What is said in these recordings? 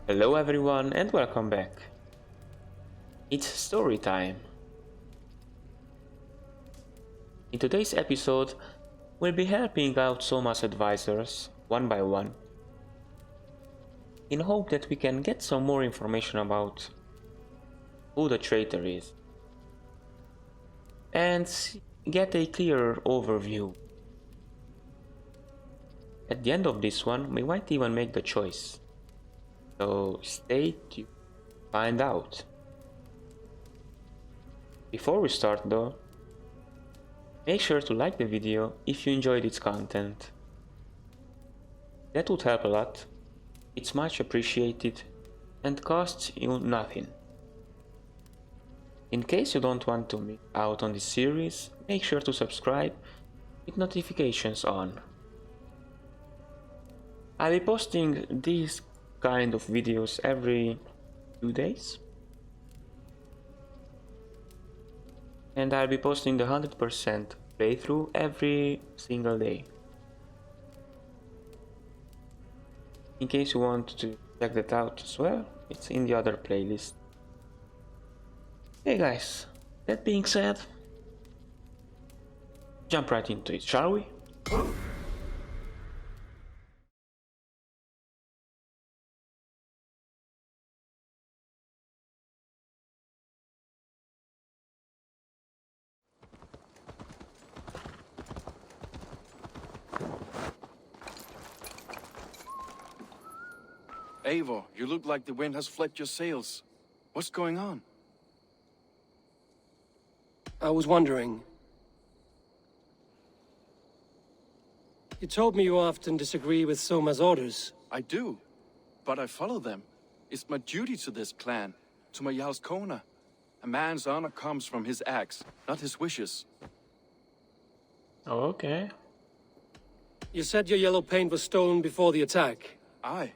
Hello everyone and welcome back. It's story time. In today's episode, we'll be helping out Soma's advisors one by one, in hope that we can get some more information about who the traitor is, and get a clearer overview. At the end of this one, we might even make the choice. So stay tuned to find out. Before we start though, make sure to like the video if you enjoyed its content. That would help a lot, it's much appreciated and costs you nothing. In case you don't want to miss out on this series, make sure to subscribe with notifications on. I'll be posting these kind of videos every 2 days. And I'll be posting the 100% playthrough every single day. In case you want to check that out as well, it's in the other playlist. Hey guys, that being said, jump right into it, shall we? Eivor, you look like the wind has flapped your sails. What's going on? I was wondering. You told me you often disagree with Soma's orders. I do, but I follow them. It's my duty to this clan, to my Jarl's Kona. A man's honor comes from his acts, not his wishes. Okay. You said your yellow paint was stolen before the attack. Aye,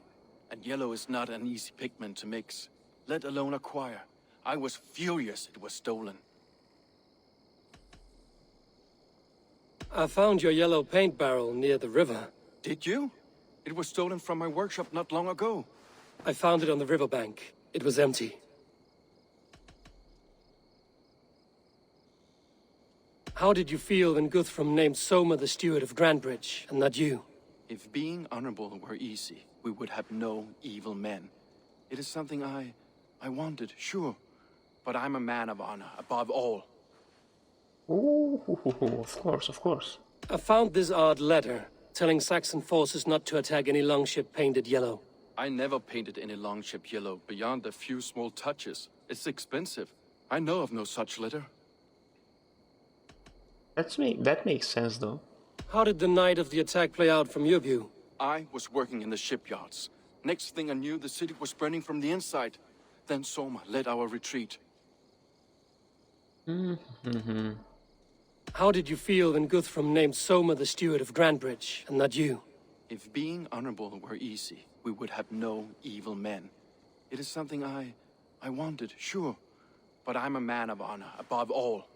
and yellow is not an easy pigment to mix, let alone acquire. I was furious it was stolen. I found your yellow paint barrel near the river. Did you? It was stolen from my workshop not long ago. I found it on the riverbank. It was empty. How did you feel when Guthrum named Soma the steward of Grantebridge, and not you? If being honorable were easy, we would have no evil men. It is something I wanted, sure. But I'm a man of honor, above all. Ooh, of course. I found this odd letter, telling Saxon forces not to attack any longship painted yellow. I never painted any longship yellow, beyond a few small touches. It's expensive. I know of no such letter. That makes sense though. How did the night of the attack play out from your view? I was working in the shipyards. Next thing I knew, the city was burning from the inside. Then Soma led our retreat. How did you feel when Guthrum named Soma the steward of Grantebridge, and not you? If being honorable were easy, we would have no evil men. It is something I wanted, sure. But I'm a man of honor, above all.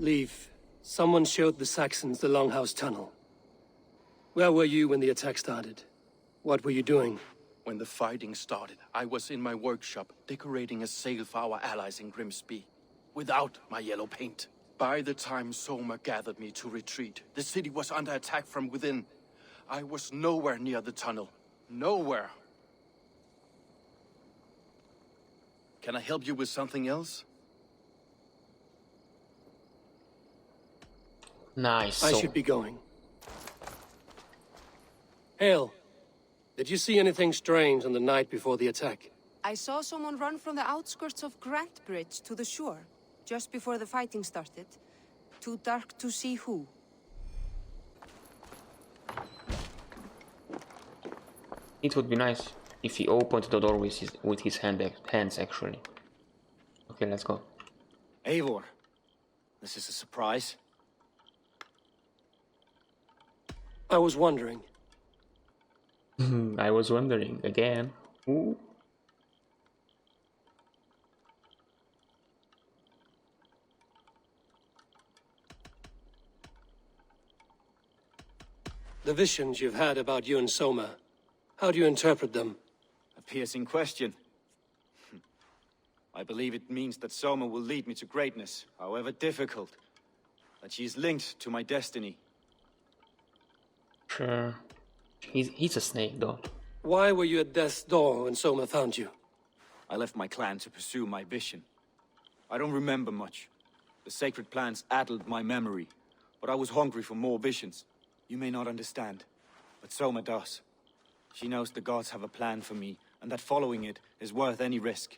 Leave. Someone showed the Saxons the Longhouse Tunnel. Where were you when the attack started? What were you doing? When the fighting started, I was in my workshop, decorating a sail for our allies in Grimsby, without my yellow paint. By the time Soma gathered me to retreat, the city was under attack from within. I was nowhere near the tunnel. Nowhere. Can I help you with something else? Nice. I should be going. Hale, did you see anything strange on the night before the attack? I saw someone run from the outskirts of Grantebridge to the shore, just before the fighting started. Too dark to see who. It would be nice if he opened the door with his hands actually. Okay, let's go. Eivor, this is a surprise. I was wondering. I was wondering again. Ooh. The visions you've had about you and Soma, how do you interpret them? A piercing question. I believe it means that Soma will lead me to greatness, however difficult. That she is linked to my destiny. Sure. He's a snake, though. Why were you at death's door when Soma found you? I left my clan to pursue my vision. I don't remember much. The sacred plants addled my memory, but I was hungry for more visions. You may not understand, but Soma does. She knows the gods have a plan for me, and that following it is worth any risk.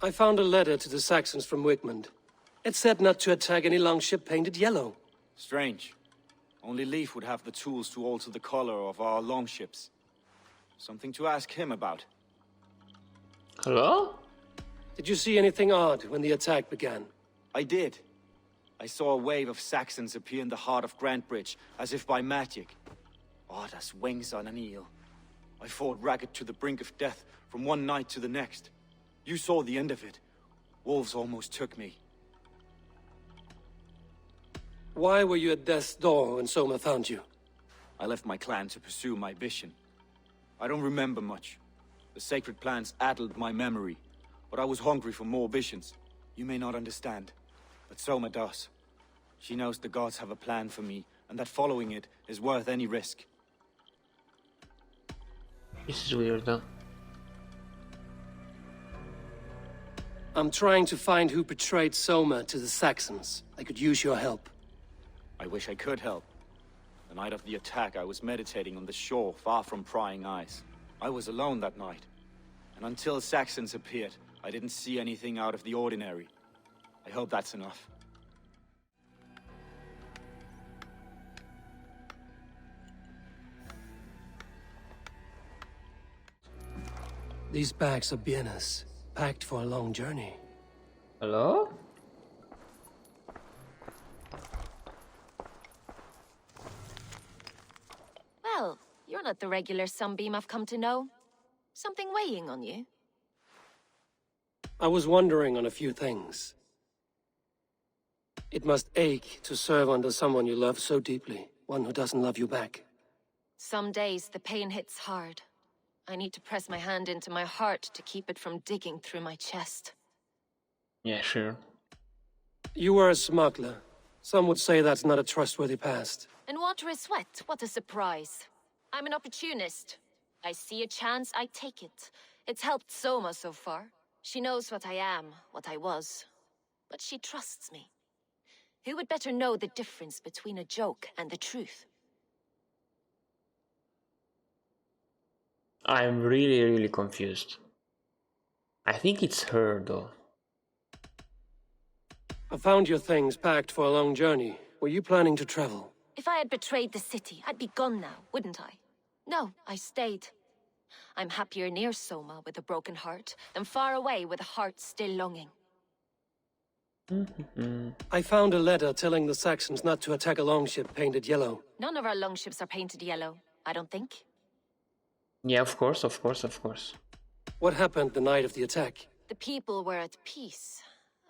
I found a letter to the Saxons from Wigmund. It said not to attack any longship painted yellow. Strange. Only Leif would have the tools to alter the color of our longships. Something to ask him about. Hello? Did you see anything odd when the attack began? I did. I saw a wave of Saxons appear in the heart of Grantebridge, as if by magic. Odd as wings on an eel. I fought ragged to the brink of death from one night to the next. You saw the end of it. Wolves almost took me. Why were you at death's door when Soma found you? I left my clan to pursue my vision. I don't remember much. The sacred plants addled my memory, but I was hungry for more visions. You may not understand, but Soma does. She knows the gods have a plan for me, and that following it is worth any risk. This is weird, though. I'm trying to find who betrayed Soma to the Saxons. I could use your help. I wish I could help. The night of the attack, I was meditating on the shore, far from prying eyes. I was alone that night, and until Saxons appeared, I didn't see anything out of the ordinary. I hope that's enough. These bags are Birna's, packed for a long journey. Hello? Well, you're not the regular sunbeam I've come to know. Something weighing on you? I was wondering on a few things. It must ache to serve under someone you love so deeply, one who doesn't love you back. Some days the pain hits hard. I need to press my hand into my heart to keep it from digging through my chest. Yeah, sure. You were a smuggler. Some would say that's not a trustworthy past. And water is wet, what a surprise. I'm an opportunist. I see a chance, I take it. It's helped Soma so far. She knows what I am, what I was. But she trusts me. Who would better know the difference between a joke and the truth? I'm really confused. I think it's her, though. I found your things packed for a long journey. Were you planning to travel? If I had betrayed the city, I'd be gone now, wouldn't I? No, I stayed. I'm happier near Soma with a broken heart than far away with a heart still longing. I found a letter telling the Saxons not to attack a longship painted yellow. None of our longships are painted yellow, I don't think. Yeah, of course. What happened the night of the attack? The people were at peace.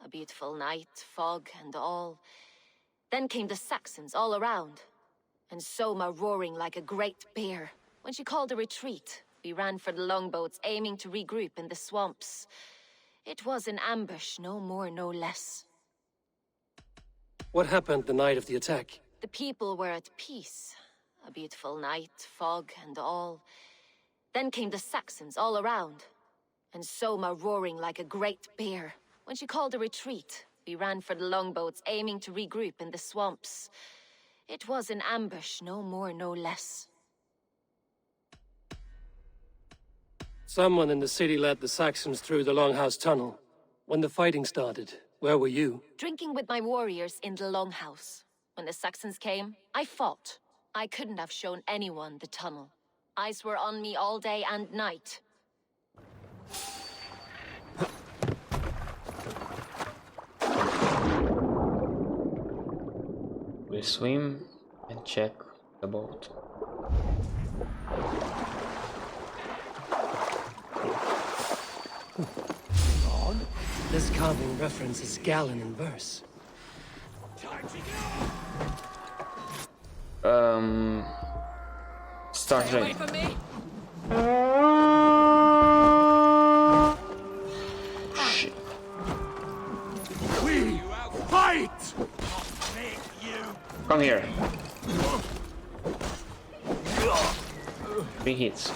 A beautiful night, fog and all. Then came the Saxons all around. And Soma roaring like a great bear. When she called a retreat, we ran for the longboats, aiming to regroup in the swamps. It was an ambush, no more, no less. What happened the night of the attack? The people were at peace. A beautiful night, fog and all. Then came the Saxons all around. And Soma roaring like a great bear. When she called a retreat, we ran for the longboats, aiming to regroup in the swamps. It was an ambush, no more, no less. Someone in the city led the Saxons through the Longhouse Tunnel. When the fighting started, where were you? Drinking with my warriors in the Longhouse. When the Saxons came, I fought. I couldn't have shown anyone the tunnel. Eyes were on me all day and night. We'll swim and check the boat. This carving references Galinn in verse. Start raid. Shit. We fight! Come here. 3 hits.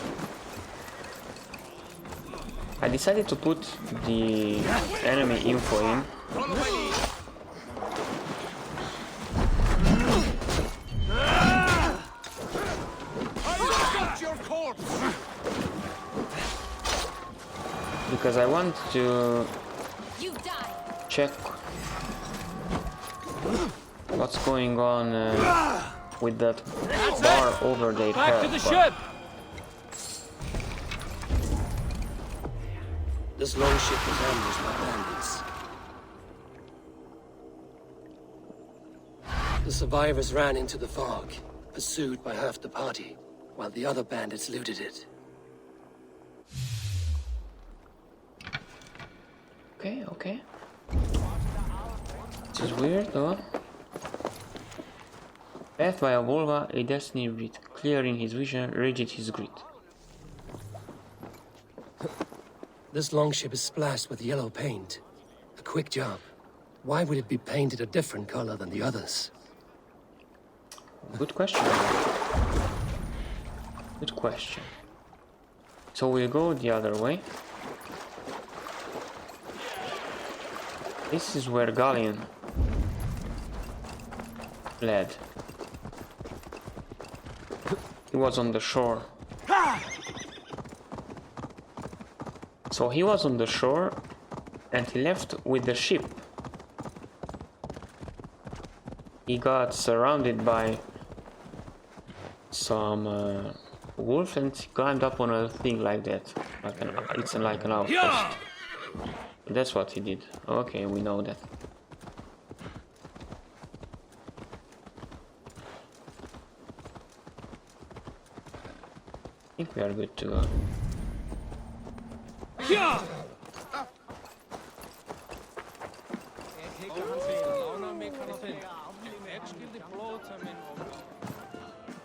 I decided to put the enemy info in. Because I want to check what's going on with that bar over their Back head. to the ship! This longship was ambushed by bandits. The survivors ran into the fog, pursued by half the party, while the other bandits looted it. Okay. This is weird though. Path via Volva, a destiny read. Clearing his vision, rigid his grit. This longship is splashed with yellow paint. A quick job. Why would it be painted a different color than the others? Good question. Good question. So we'll go the other way. This is where Galinn fled. He was on the shore. So he was on the shore and he left with the ship. He got surrounded by some wolf and he climbed up on a thing like that. It's like an outpost. That's what he did. Okay, we know that. I think we are good to go.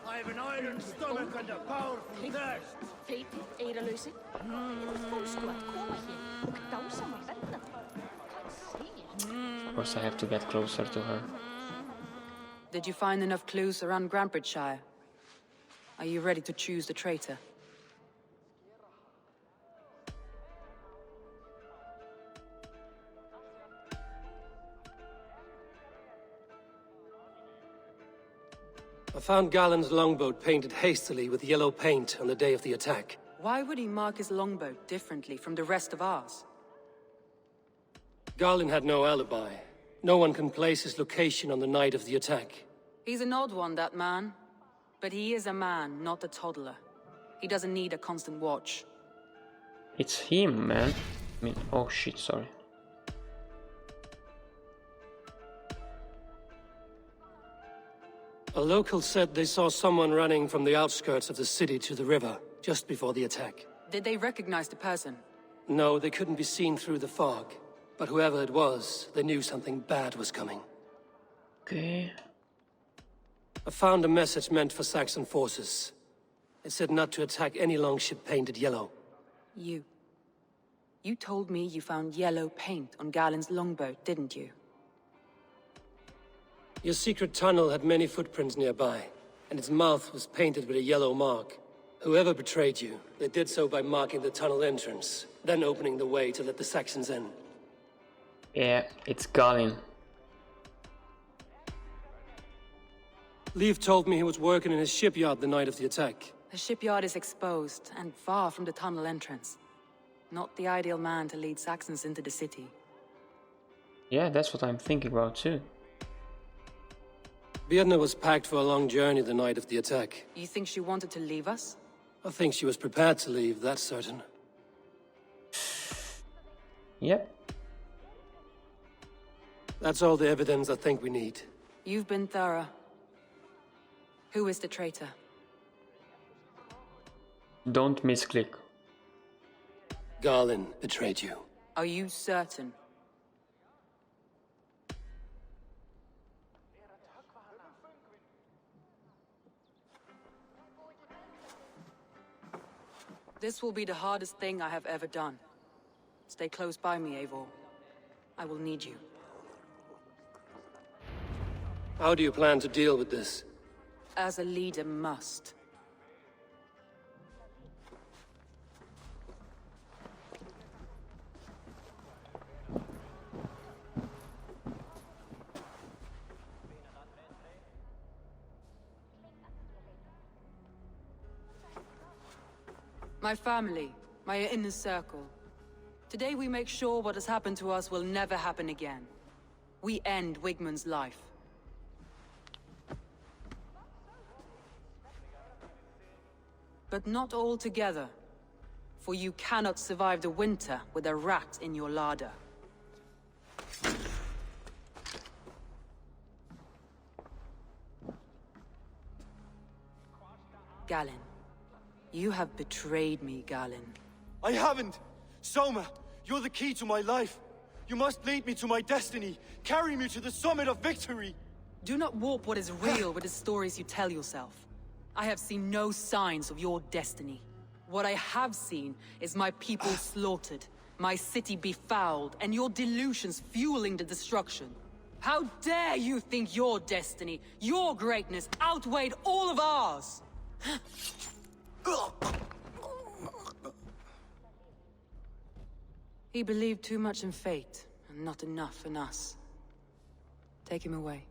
I have an iron stomach and a powerful thirst. Of course I have to get closer to her. Did you find enough clues around Grantebridgescire? Are you ready to choose the traitor? I found Gallinn's longboat painted hastily with yellow paint on the day of the attack. Why would he mark his longboat differently from the rest of ours? Galinn had no alibi. No one can place his location on the night of the attack. He's an odd one, that man. But he is a man, not a toddler. He doesn't need a constant watch. It's him, man. I mean, oh shit, sorry. A local said they saw someone running from the outskirts of the city to the river, just before the attack. Did they recognize the person? No, they couldn't be seen through the fog. But whoever it was, they knew something bad was coming. Okay. I found a message meant for Saxon forces. It said not to attack any longship painted yellow. You told me you found yellow paint on Galinn's longboat, didn't you? Your secret tunnel had many footprints nearby, and its mouth was painted with a yellow mark. Whoever betrayed you, they did so by marking the tunnel entrance, then opening the way to let the Saxons in. Yeah, it's Galinn. Leif told me he was working in his shipyard the night of the attack. The shipyard is exposed and far from the tunnel entrance. Not the ideal man to lead Saxons into the city. Yeah, that's what I'm thinking about too. Birna was packed for a long journey the night of the attack. You think she wanted to leave us? I think she was prepared to leave, that's certain. Yep. That's all the evidence I think we need. You've been thorough. Who is the traitor? Don't misclick. Galinn betrayed you. Are you certain? This will be the hardest thing I have ever done. Stay close by me, Eivor. I will need you. How do you plan to deal with this? As a leader must. My family, my inner circle. Today we make sure what has happened to us will never happen again. We end Wigmund's life. But not all together. For you cannot survive the winter with a rat in your larder. Galinn. You have betrayed me, Galinn. I haven't! Soma, you're the key to my life. You must lead me to my destiny. Carry me to the summit of victory. Do not warp what is real with the stories you tell yourself. I have seen no signs of your destiny. What I have seen is my people slaughtered, my city befouled, and your delusions fueling the destruction. How dare you think your destiny, your greatness, outweighed all of ours? He believed too much in fate, and not enough in us. Take him away.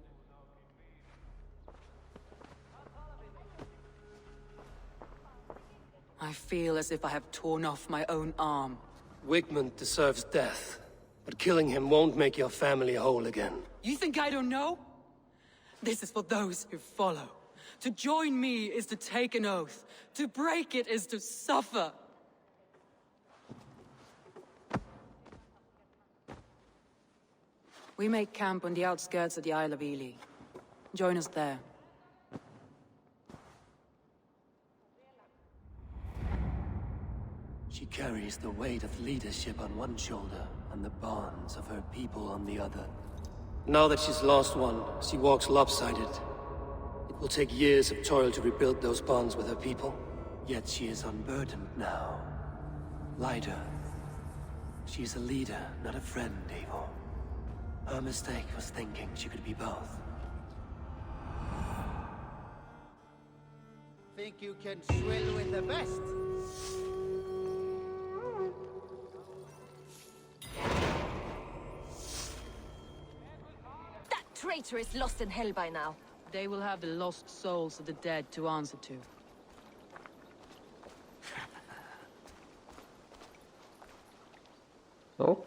I feel as if I have torn off my own arm. Wigmund deserves death, but killing him won't make your family whole again. You think I don't know? This is for those who follow. To join me is to take an oath. To break it is to suffer. We make camp on the outskirts of the Isle of Ely. Join us there. She carries the weight of leadership on one shoulder and the bonds of her people on the other. Now that she's lost one, she walks lopsided. It will take years of toil to rebuild those bonds with her people. Yet she is unburdened now. Lighter. She is a leader, not a friend, Eivor. Her mistake was thinking she could be both. Think you can swill with the best? That traitor is lost in hell by now. They will have the lost souls of the dead to answer to. Oh.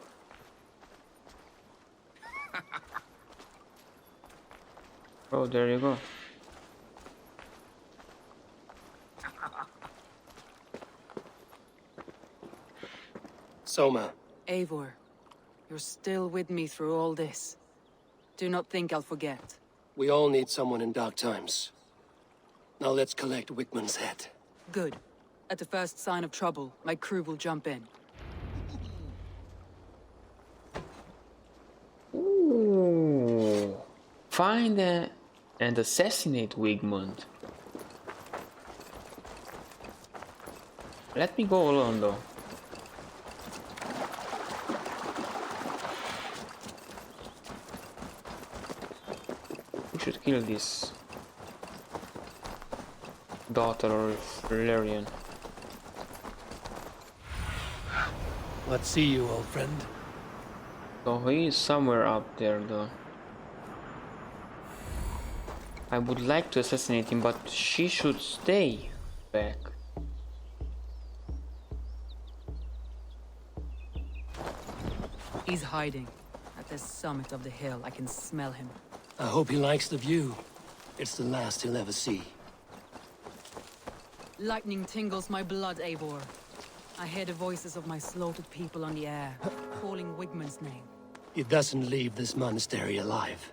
Oh, there you go. Soma. Eivor, you're still with me through all this. Do not think I'll forget. We all need someone in dark times. Now let's collect Wigmund's head. Good. At the first sign of trouble, my crew will jump in. Ooh. Find and assassinate Wigmund. Let me go alone though. We should kill this daughter of Valerian. Let's see you, old friend. So he is somewhere up there though. I would like to assassinate him, but she should stay back. He's hiding. At the summit of the hill, I can smell him. I hope he likes the view. It's the last he'll ever see. Lightning tingles my blood, Eivor. I hear the voices of my slaughtered people on the air, calling Wigmund's name. He doesn't leave this monastery alive.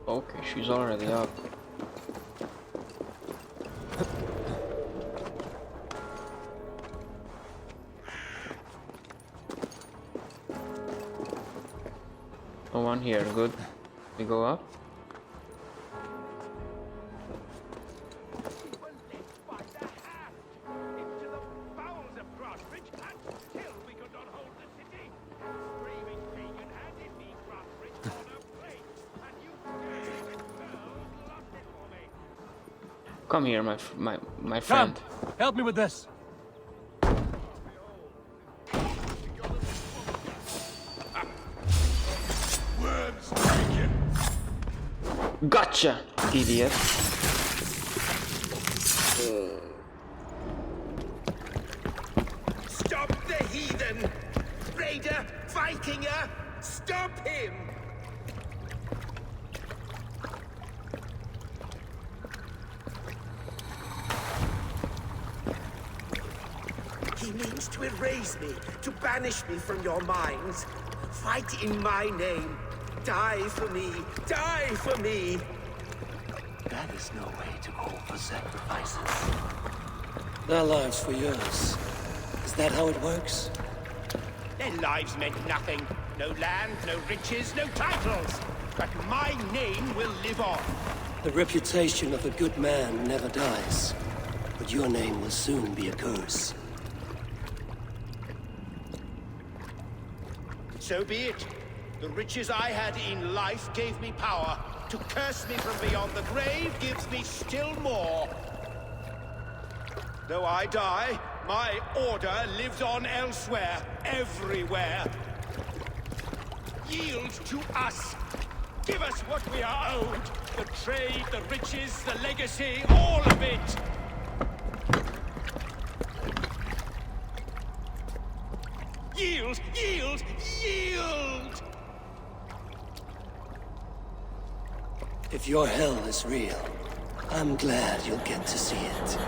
Okay, she's already up. No one here, good. We go up. Come here, my friend. Come, help me with this. Gotcha, idiot. Stop the heathen! Reda, Vikinger, stop him! He means to erase me, to banish me from your minds. Fight in my name. Die for me! Die for me! That is no way to call for sacrifices. Their lives for yours. Is that how it works? Their lives meant nothing. No land, no riches, no titles. But my name will live on. The reputation of a good man never dies. But your name will soon be a curse. So be it. The riches I had in life gave me power. To curse me from beyond the grave gives me still more. Though I die, my order lives on elsewhere, everywhere. Yield to us. Give us what we are owed. The trade, the riches, the legacy, all of it. Yield! Yield! Yield! If your hell is real, I'm glad you'll get to see it.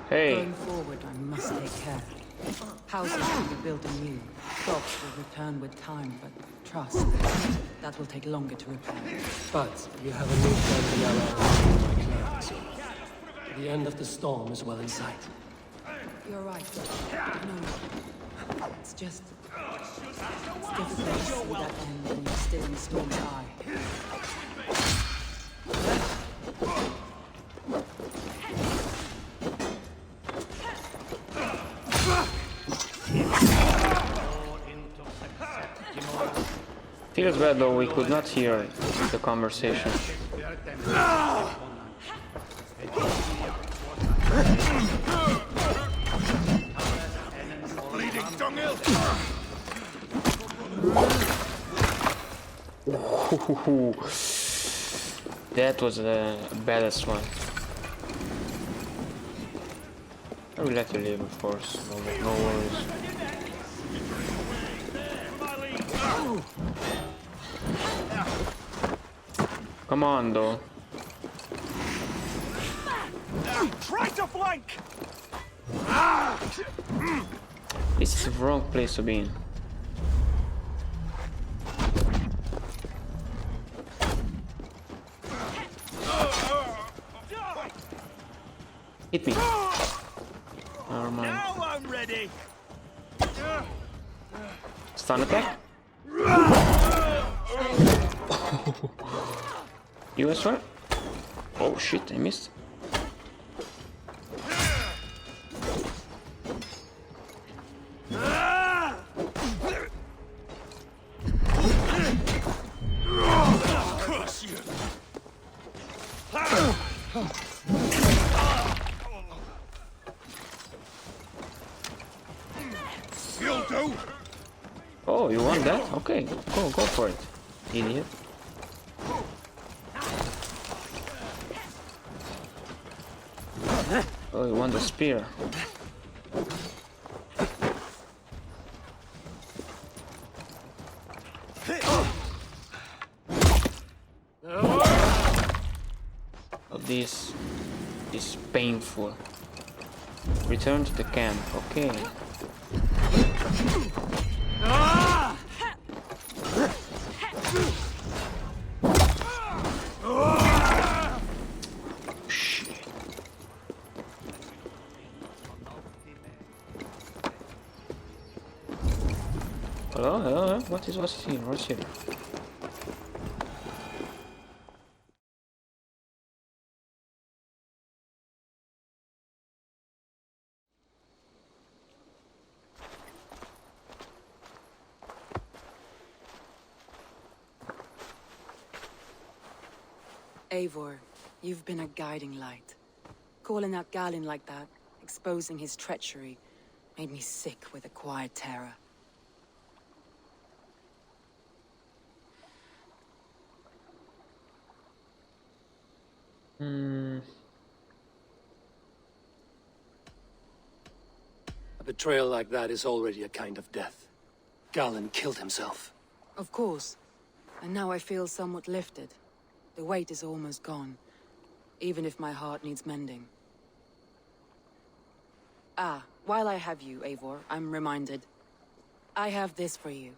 Hey. Going forward, I must take care. Houses will be built anew. Crops will return with time, but trust, that will take longer to repair. But you have a new friendly ally in my clans. The end of the storm is well in sight. You're right. No, it's just... It's difficult to see that end when you're still in the storm's eye. Feels bad though we could not hear the conversation. That was the baddest one. I will let you live, of course. No worries. Come on, though. Try to flank! This is the wrong place to be in. Hit me. Never mind. Now I'm ready. Stun attack? You as well? Oh shit, I missed. Oh, you want that? Okay, go for it, idiot. Oh, you want the spear? Oh, this is painful. Return to the camp. Okay. Hello, hello, hello. What's here? What's here? Eivor, you've been a guiding light. Calling out Galinn like that, exposing his treachery, made me sick with a quiet terror. A betrayal like that is already a kind of death. Galinn killed himself. Of course. And now I feel somewhat lifted. The weight is almost gone, even if my heart needs mending. Ah, while I have you, Eivor, I'm reminded. I have this for you.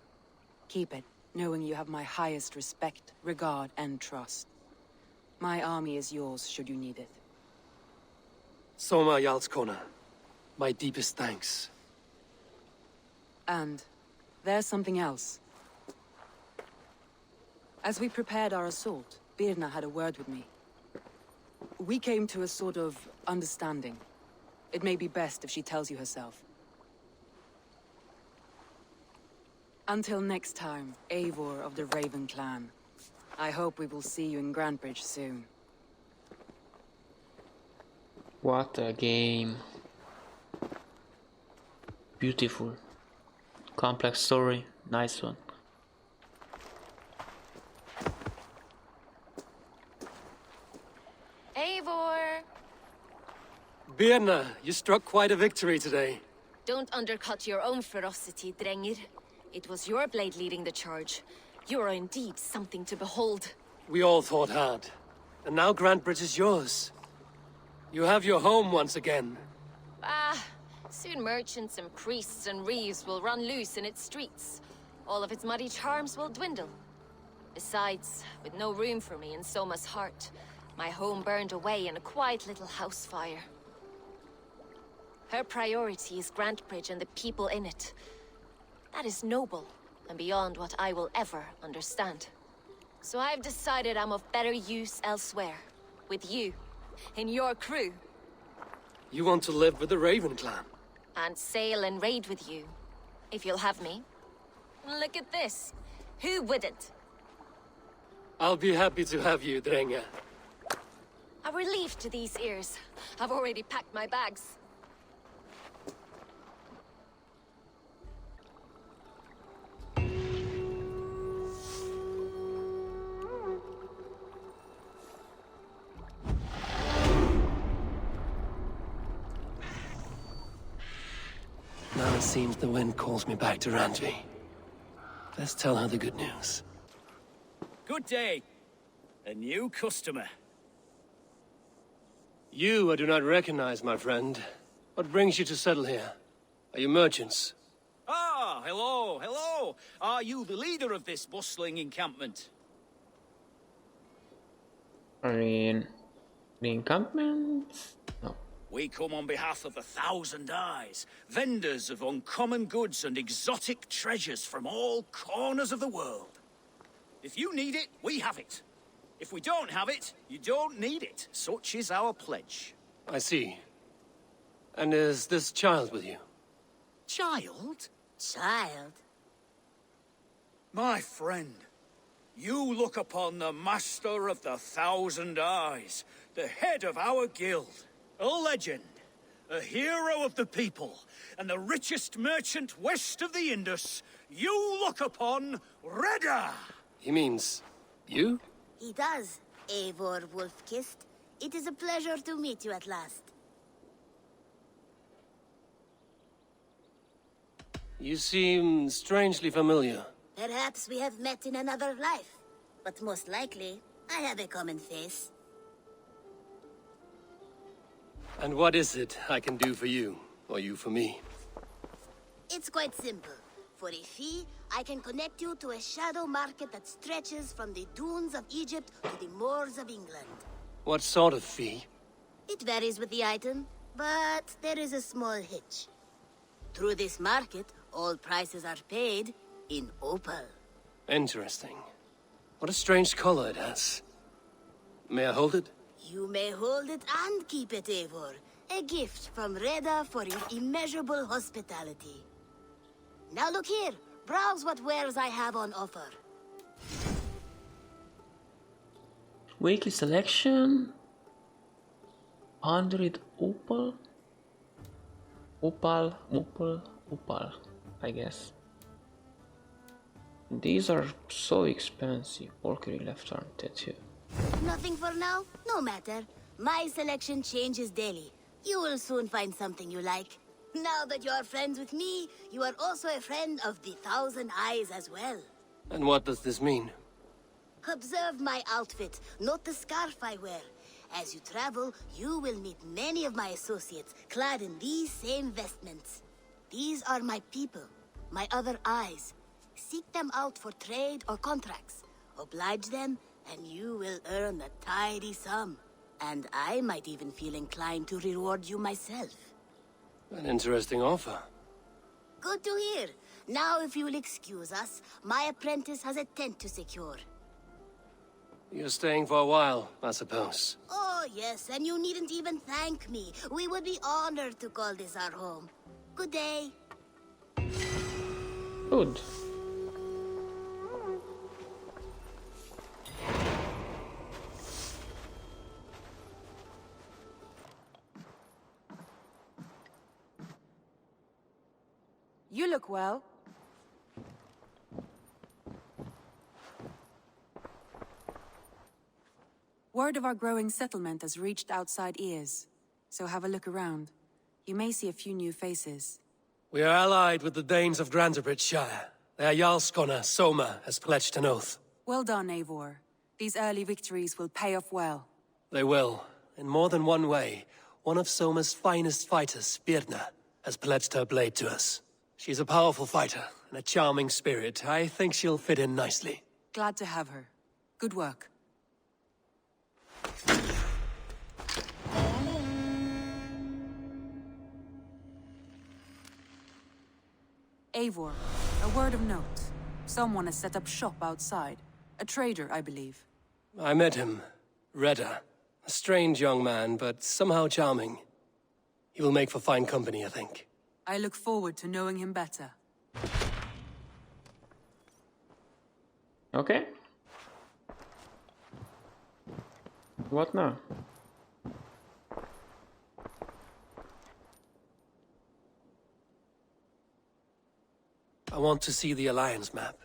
Keep it, knowing you have my highest respect, regard, and trust. My army is yours, should you need it. Soma Jarlskona, my deepest thanks. And there's something else. As we prepared our assault, Birna had a word with me. We came to a sort of understanding. It may be best if she tells you herself. Until next time, Eivor of the Raven clan. I hope we will see you in Grantebridge soon. What a game. Beautiful. Complex story. Nice one. Eivor! Birna, you struck quite a victory today. Don't undercut your own ferocity, Drengr. It was your blade leading the charge. You are indeed something to behold. We all thought hard. And now Grantebridge is yours. You have your home once again. Ah, soon merchants and priests and reeves will run loose in its streets. All of its muddy charms will dwindle. Besides, with no room for me in Soma's heart, my home burned away in a quiet little house fire. Her priority is Grantebridge and the people in it. That is noble, and beyond what I will ever understand. So I've decided I'm of better use elsewhere. With you. In your crew. You want to live with the Raven clan? And sail and raid with you. If you'll have me. Look at this. Who wouldn't? I'll be happy to have you, Drengr. A relief to these ears. I've already packed my bags. Now it seems the wind calls me back to Randvi. Let's tell her the good news. Good day. A new customer. You I do not recognize, my friend. What brings you to settle here? Are you merchants? Ah, hello, hello. Are you the leader of this bustling encampment? I mean, the encampment? No. We come on behalf of 1,000 Eyes, vendors of uncommon goods and exotic treasures from all corners of the world. If you need it, we have it. If we don't have it, you don't need it. Such is our pledge. I see. And is this child with you? Child? Child? My friend, you look upon the master of the 1,000 Eyes, the head of our guild. A legend, a hero of the people, and the richest merchant west of the Indus. You look upon Reda! He means... you? He does, Eivor Wolf-Kissed. It is a pleasure to meet you at last. You seem strangely familiar. Perhaps we have met in another life. But most likely, I have a common face. And what is it I can do for you, or you for me? It's quite simple. For a fee, I can connect you to a shadow market that stretches from the dunes of Egypt to the moors of England. What sort of fee? It varies with the item, but there is a small hitch. Through this market, all prices are paid, in opal. Interesting. What a strange color it has. May I hold it? You may hold it and keep it, Eivor. A gift from Reda for your immeasurable hospitality. Now look here. Browse what wares I have on offer. Weekly selection. 100 opal. Opal, I guess. These are so expensive. Valkyrie left arm tattoo. Nothing for now? No matter. My selection changes daily. You will soon find something you like. Now that you are friends with me, you are also a friend of the Thousand Eyes as well. And what does this mean? Observe my outfit, not the scarf I wear. As you travel, you will meet many of my associates, clad in these same vestments. These are my people, my other eyes. Seek them out for trade or contracts. Oblige them, and you will earn a tidy sum. And I might even feel inclined to reward you myself. An interesting offer. Good to hear. Now, if you will excuse us, my apprentice has a tent to secure. You're staying for a while, I suppose. Oh, yes, and you needn't even thank me. We would be honored to call this our home. Good day. Good. You look well. Word of our growing settlement has reached outside ears, so have a look around. You may see a few new faces. We are allied with the Danes of Grantebridgescire. Their Jarlskona, Soma, has pledged an oath. Well done, Eivor. These early victories will pay off well. They will. In more than one way, one of Soma's finest fighters, Birna, has pledged her blade to us. She's a powerful fighter and a charming spirit. I think she'll fit in nicely. Glad to have her. Good work. Eivor, a word of note. Someone has set up shop outside. A trader, I believe. I met him. Reda. A strange young man, but somehow charming. He will make for fine company, I think. I look forward to knowing him better. Okay. What now? I want to see the Alliance map.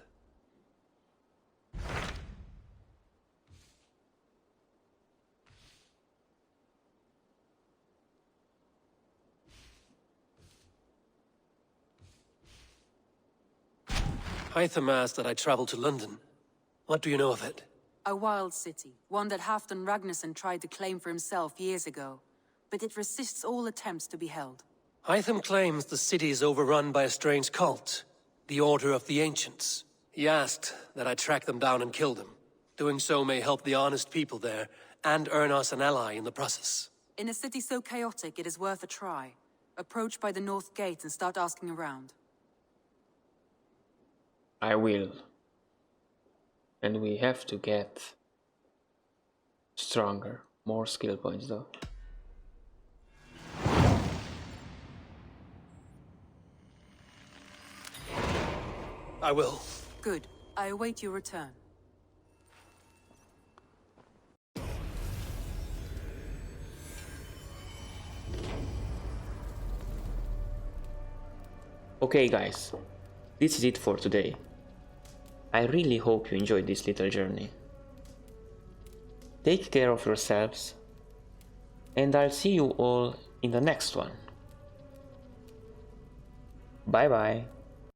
Hytham asked that I travel to Lunden. What do you know of it? A wild city, one that Halfdan Ragnarsson tried to claim for himself years ago. But it resists all attempts to be held. Hytham claims the city is overrun by a strange cult, the Order of the Ancients. He asked that I track them down and kill them. Doing so may help the honest people there, and earn us an ally in the process. In a city so chaotic, it is worth a try. Approach by the North Gate and start asking around. I will. And we have to get stronger. More skill points though. I will. Good. I await your return. Okay guys, this is it for today. I really hope you enjoyed this little journey. Take care of yourselves, and I'll see you all in the next one. Bye bye.